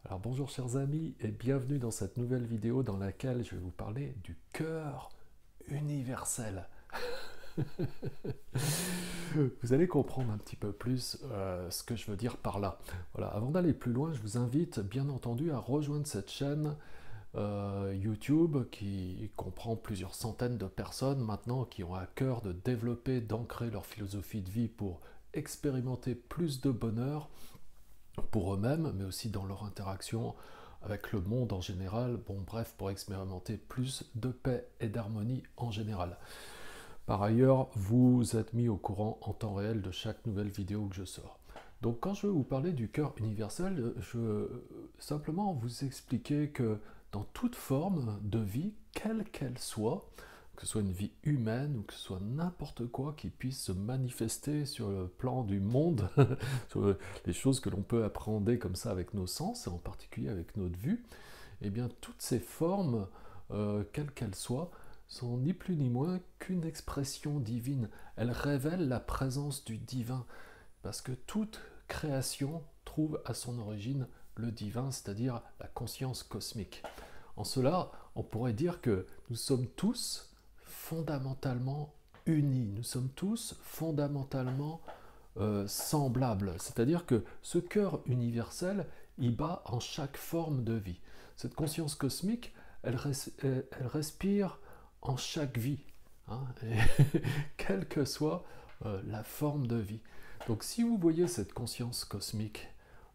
Alors bonjour chers amis et bienvenue dans cette nouvelle vidéo dans laquelle je vais vous parler du cœur universel. Vous allez comprendre un petit peu plus ce que je veux dire par là. Voilà, avant d'aller plus loin, je vous invite bien entendu à rejoindre cette chaîne YouTube qui comprend plusieurs centaines de personnes maintenant qui ont à cœur de développer, d'ancrer leur philosophie de vie pour expérimenter plus de bonheur pour eux-mêmes, mais aussi dans leur interaction avec le monde en général, bon bref, pour expérimenter plus de paix et d'harmonie en général. Par ailleurs, vous êtes mis au courant en temps réel de chaque nouvelle vidéo que je sors. Donc quand je vais vous parler du cœur universel, je veux simplement vous expliquer que dans toute forme de vie, quelle qu'elle soit, que ce soit une vie humaine ou que ce soit n'importe quoi qui puisse se manifester sur le plan du monde, sur les choses que l'on peut appréhender comme ça avec nos sens, et en particulier avec notre vue, eh bien toutes ces formes, quelles qu'elles soient, sont ni plus ni moins qu'une expression divine. Elles révèlent la présence du divin, parce que toute création trouve à son origine le divin, c'est-à-dire la conscience cosmique. En cela, on pourrait dire que nous sommes tous fondamentalement unis, nous sommes tous fondamentalement semblables, c'est-à-dire que ce cœur universel, il bat en chaque forme de vie. Cette conscience cosmique, elle respire en chaque vie, hein, quelle que soit la forme de vie. Donc si vous voyez cette conscience cosmique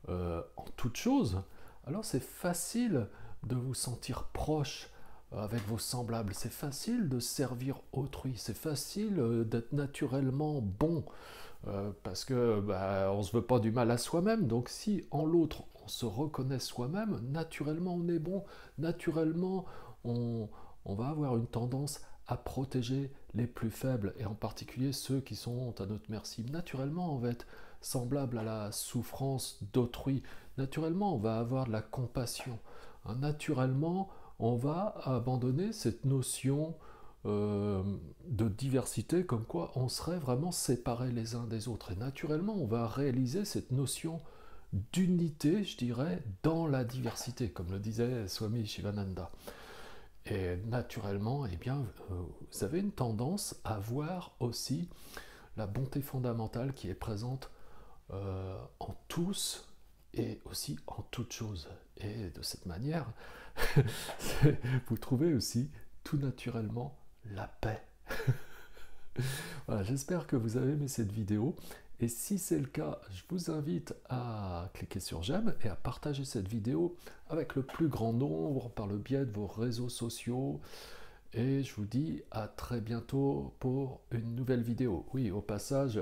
en toute chose, alors c'est facile de vous sentir proche avec vos semblables, c'est facile de servir autrui, c'est facile d'être naturellement bon, parce que on ne se veut pas du mal à soi-même, donc si en l'autre on se reconnaît soi-même, naturellement on est bon, naturellement on va avoir une tendance à protéger les plus faibles, et en particulier ceux qui sont à notre merci. Naturellement, on va être semblable à la souffrance d'autrui. Naturellement, on va avoir de la compassion. Hein, naturellement, on va abandonner cette notion de diversité, comme quoi on serait vraiment séparés les uns des autres. Et naturellement, on va réaliser cette notion d'unité, je dirais, dans la diversité, comme le disait Swami Shivananda. Et naturellement, eh bien, vous avez une tendance à voir aussi la bonté fondamentale qui est présente en tous et aussi en toutes choses. Et de cette manière, vous trouvez aussi tout naturellement la paix. Voilà, j'espère que vous avez aimé cette vidéo. Et si c'est le cas, je vous invite à cliquer sur j'aime et à partager cette vidéo avec le plus grand nombre par le biais de vos réseaux sociaux. Et je vous dis à très bientôt pour une nouvelle vidéo. Oui, au passage,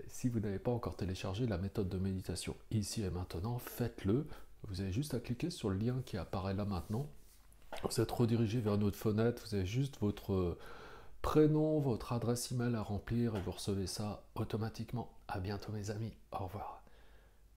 si vous n'avez pas encore téléchargé la méthode de méditation ici et maintenant, faites-le. Vous avez juste à cliquer sur le lien qui apparaît là maintenant. Vous êtes redirigé vers notre fenêtre, vous avez juste votre prénom, votre adresse email à remplir et vous recevez ça automatiquement. À bientôt mes amis, au revoir.